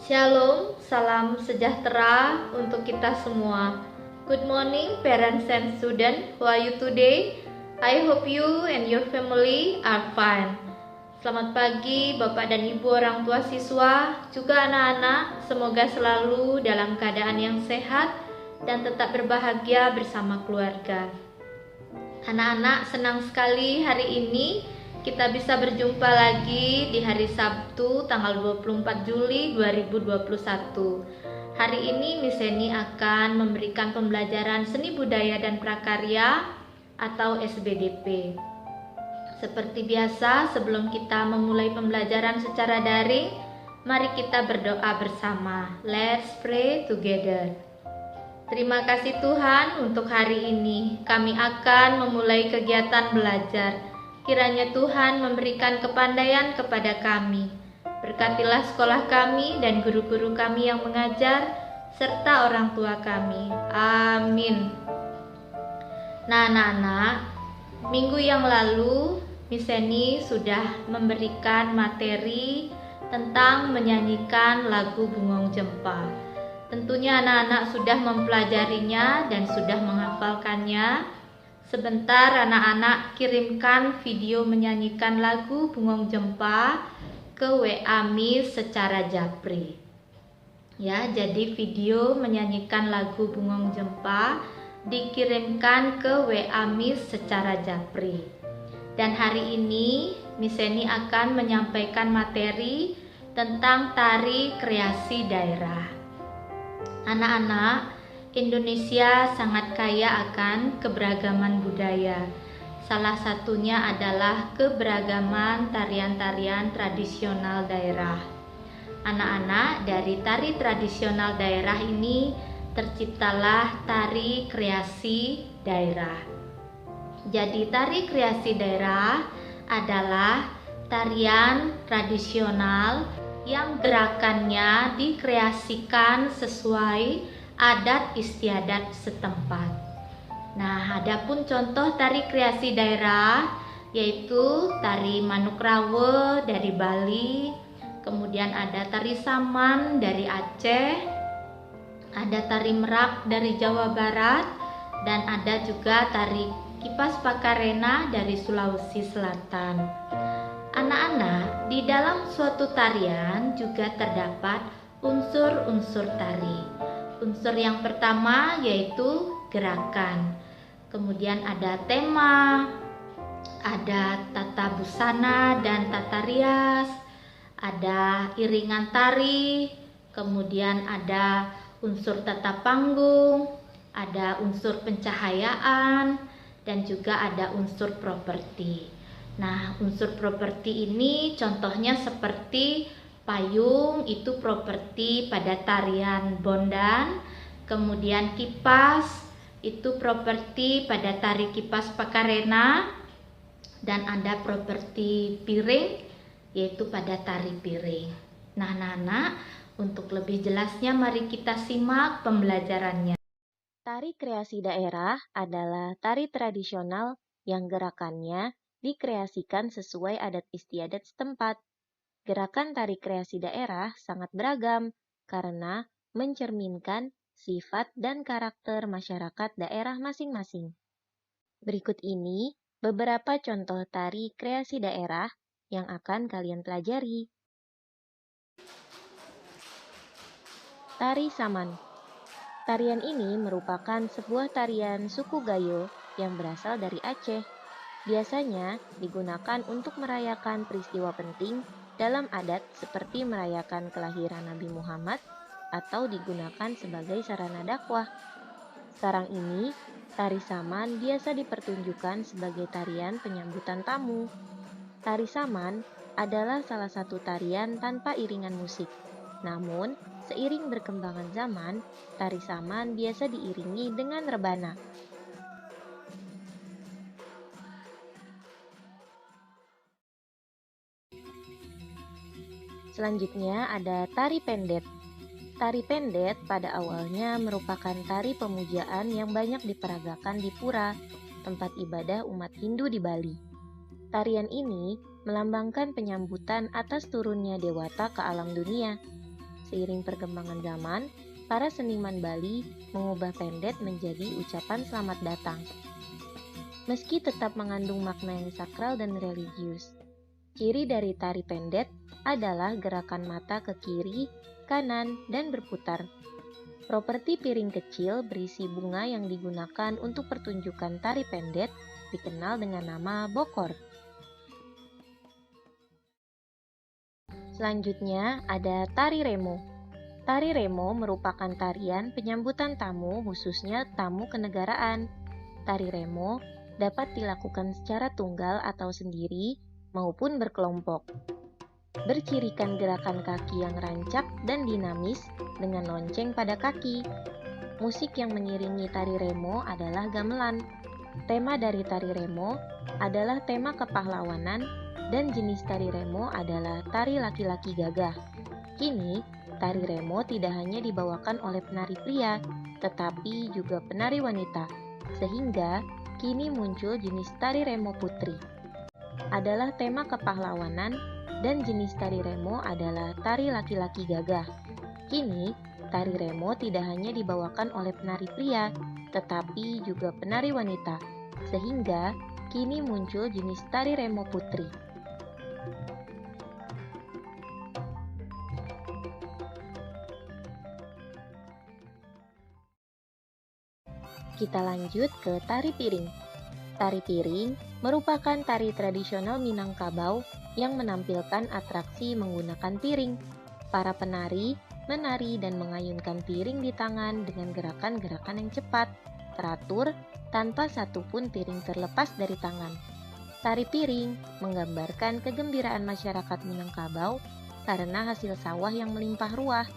Shalom, salam sejahtera untuk kita semua. Good morning parents and students, how are you today? I hope you and your family are fine. Selamat pagi Bapak dan Ibu orang tua siswa, juga anak-anak, semoga selalu dalam keadaan yang sehat dan tetap berbahagia bersama keluarga. Anak-anak, senang sekali hari ini kita bisa berjumpa lagi di hari Sabtu tanggal 24 Juli 2021. Hari ini Miss Eni akan memberikan pembelajaran seni budaya dan prakarya atau SBDP. Seperti biasa, sebelum kita memulai pembelajaran secara daring, mari kita berdoa bersama. Let's pray together. Terima kasih Tuhan untuk hari ini. Kami akan memulai kegiatan belajar. Kiranya Tuhan memberikan kepandaian kepada kami. Berkatilah sekolah kami dan guru-guru kami yang mengajar, serta orang tua kami. Amin. Nah, anak-anak, minggu yang lalu Miss Eni sudah memberikan materi tentang menyanyikan lagu Bungong Jempa. Tentunya anak-anak sudah mempelajarinya dan sudah menghafalkannya. Sebentar anak-anak kirimkan video menyanyikan lagu Bungong Jempa ke WA Miss secara japri. Ya, jadi video menyanyikan lagu Bungong Jempa dikirimkan ke WA Miss secara japri. Dan hari ini Miss Eni akan menyampaikan materi tentang tari kreasi daerah. Anak-anak, Indonesia sangat kaya akan keberagaman budaya. Salah satunya adalah keberagaman tarian-tarian tradisional daerah. Anak-anak, dari tari tradisional daerah ini terciptalah tari kreasi daerah. Jadi tari kreasi daerah adalah tarian tradisional yang gerakannya dikreasikan sesuai adat istiadat setempat. Nah, adapun contoh tari kreasi daerah yaitu tari Manuk Rawe dari Bali, kemudian ada tari Saman dari Aceh, ada tari Merak dari Jawa Barat, dan ada juga tari Kipas Pakarena dari Sulawesi Selatan. Anak-anak, di dalam suatu tarian juga terdapat unsur-unsur tari. Unsur yang pertama yaitu gerakan. Kemudian ada tema, ada tata busana dan tata rias, ada iringan tari, kemudian ada unsur tata panggung, ada unsur pencahayaan, dan juga ada unsur properti. Nah, unsur properti ini contohnya seperti payung, itu properti pada tarian Bondan. Kemudian kipas, itu properti pada tari Kipas Pakarena. Dan ada properti piring, yaitu pada tari piring. Nah, anak-anak, untuk lebih jelasnya mari kita simak pembelajarannya. Tari kreasi daerah adalah tari tradisional yang gerakannya dikreasikan sesuai adat istiadat setempat. Gerakan tari kreasi daerah sangat beragam karena mencerminkan sifat dan karakter masyarakat daerah masing-masing. Berikut ini beberapa contoh tari kreasi daerah yang akan kalian pelajari. Tari Saman. Tarian ini merupakan sebuah tarian suku Gayo yang berasal dari Aceh. Biasanya digunakan untuk merayakan peristiwa penting dalam adat seperti merayakan kelahiran Nabi Muhammad atau digunakan sebagai sarana dakwah. Sekarang ini, tari Saman biasa dipertunjukkan sebagai tarian penyambutan tamu. Tari Saman adalah salah satu tarian tanpa iringan musik. Namun, seiring berkembangan zaman, tari Saman biasa diiringi dengan rebana. Selanjutnya ada tari pendet. Tari pendet pada awalnya merupakan tari pemujaan yang banyak diperagakan di pura, tempat ibadah umat Hindu di Bali. Tarian ini melambangkan penyambutan atas turunnya dewata ke alam dunia. Seiring perkembangan zaman, para seniman Bali mengubah pendet menjadi ucapan selamat datang. Meski tetap mengandung makna yang sakral dan religius. Ciri dari tari pendet adalah gerakan mata ke kiri, kanan, dan berputar. Properti piring kecil berisi bunga yang digunakan untuk pertunjukan tari pendet dikenal dengan nama bokor. Selanjutnya ada tari remo. Tari remo merupakan tarian penyambutan tamu, khususnya tamu kenegaraan. Tari remo dapat dilakukan secara tunggal atau sendiri maupun berkelompok. Bercirikan gerakan kaki yang rancak dan dinamis dengan lonceng pada kaki. Musik yang mengiringi tari remo adalah gamelan. Tema dari tari remo adalah tema kepahlawanan dan jenis tari remo adalah tari laki-laki gagah. Kini, tari remo tidak hanya dibawakan oleh penari pria, tetapi juga penari wanita, sehingga kini muncul jenis tari remo putri. Adalah tema kepahlawanan dan jenis tari remo adalah tari laki-laki gagah. Kini, tari remo tidak hanya dibawakan oleh penari pria, tetapi juga penari wanita, sehingga kini muncul jenis tari remo putri. Kita lanjut ke tari piring. Tari piring merupakan tari tradisional Minangkabau yang menampilkan atraksi menggunakan piring. Para penari menari dan mengayunkan piring di tangan dengan gerakan-gerakan yang cepat, teratur, tanpa satupun piring terlepas dari tangan. Tari piring menggambarkan kegembiraan masyarakat Minangkabau karena hasil sawah yang melimpah ruah.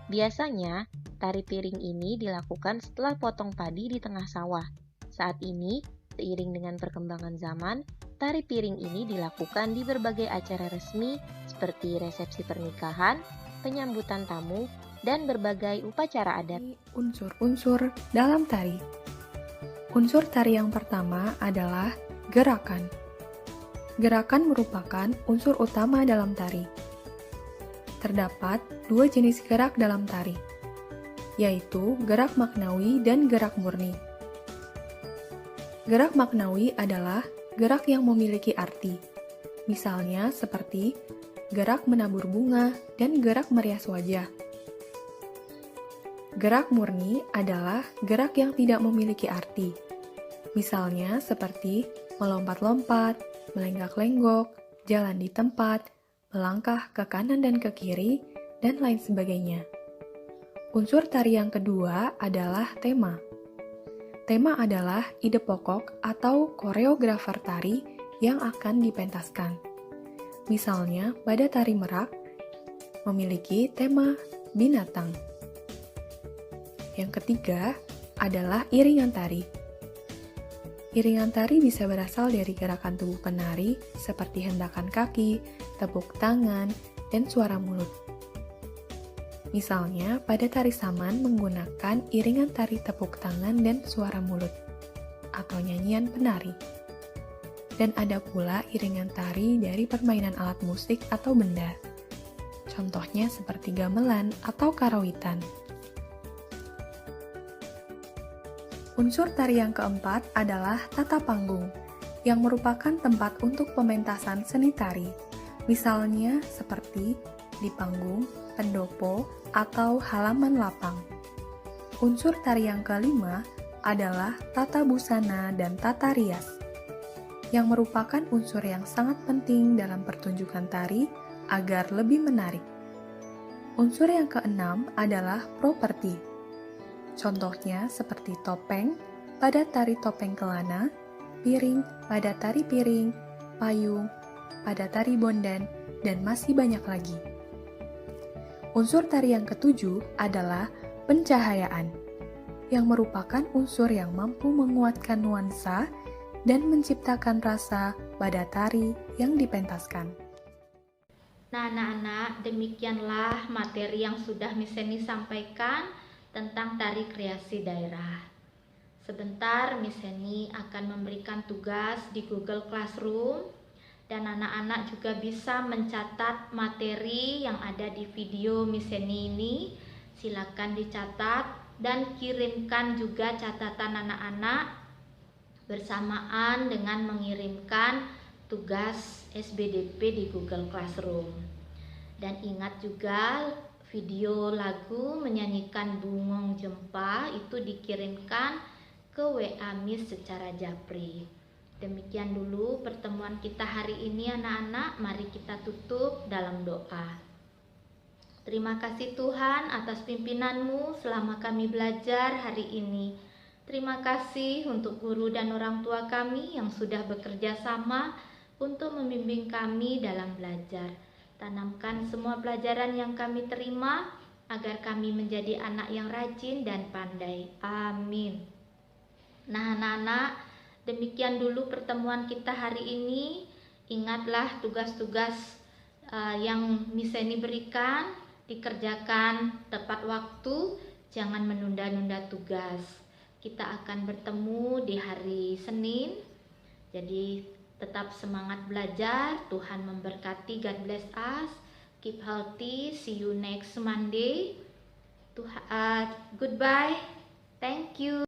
Biasanya, tari piring ini dilakukan setelah potong padi di tengah sawah. Saat ini, seiring dengan perkembangan zaman, tari piring ini dilakukan di berbagai acara resmi seperti resepsi pernikahan, penyambutan tamu, dan berbagai upacara adat. Unsur-unsur dalam tari. Unsur tari yang pertama adalah gerakan. Gerakan merupakan unsur utama dalam tari. Terdapat dua jenis gerak dalam tari, yaitu gerak maknawi dan gerak murni. Gerak maknawi adalah gerak yang memiliki arti, misalnya seperti gerak menabur bunga dan gerak merias wajah. Gerak murni adalah gerak yang tidak memiliki arti, misalnya seperti melompat-lompat, melenggak-lenggok, jalan di tempat, melangkah ke kanan dan ke kiri, dan lain sebagainya. Unsur tari yang kedua adalah tema. Tema adalah ide pokok atau koreografer tari yang akan dipentaskan. Misalnya, pada tari merak memiliki tema binatang. Yang ketiga adalah iringan tari. Iringan tari bisa berasal dari gerakan tubuh penari seperti hendakan kaki, tepuk tangan, dan suara mulut. Misalnya, pada tari saman menggunakan iringan tari tepuk tangan dan suara mulut, atau nyanyian penari. Dan ada pula iringan tari dari permainan alat musik atau benda. Contohnya seperti gamelan atau karawitan. Unsur tari yang keempat adalah tata panggung, yang merupakan tempat untuk pementasan seni tari, misalnya seperti di panggung, pendopo, atau halaman lapang. Unsur tari yang kelima adalah tata busana dan tata rias, yang merupakan unsur yang sangat penting dalam pertunjukan tari agar lebih menarik. Unsur yang keenam adalah properti. Contohnya seperti topeng pada tari topeng kelana, piring pada tari piring, payung pada tari bondan, dan masih banyak lagi. Unsur tari yang ketujuh adalah pencahayaan, yang merupakan unsur yang mampu menguatkan nuansa dan menciptakan rasa pada tari yang dipentaskan. Nah, anak-anak, demikianlah materi yang sudah Miss Eni sampaikan tentang tari kreasi daerah. Sebentar Miss Eni akan memberikan tugas di Google Classroom. dan anak-anak juga bisa mencatat materi yang ada di video Miss Eni ini. Silakan dicatat dan kirimkan juga catatan anak-anak bersamaan dengan mengirimkan tugas SBDP di Google Classroom. Dan ingat juga video lagu menyanyikan Bungong Jempa itu dikirimkan ke WA Miss secara japri. Demikian dulu pertemuan kita hari ini anak-anak. Mari kita tutup dalam doa. Terima kasih Tuhan atas pimpinanmu selama kami belajar hari ini. Terima kasih untuk guru dan orang tua kami yang sudah bekerja sama untuk membimbing kami dalam belajar. Tanamkan semua pelajaran yang kami terima agar kami menjadi anak yang rajin dan pandai. Amin. Nah anak-anak, demikian dulu pertemuan kita hari ini. Ingatlah tugas-tugas yang Miss Eni berikan, dikerjakan tepat waktu, jangan menunda-nunda tugas. Kita akan bertemu di hari Senin. Jadi tetap semangat belajar. Tuhan memberkati. God bless us. Keep healthy. See you next Monday. Goodbye. Thank you.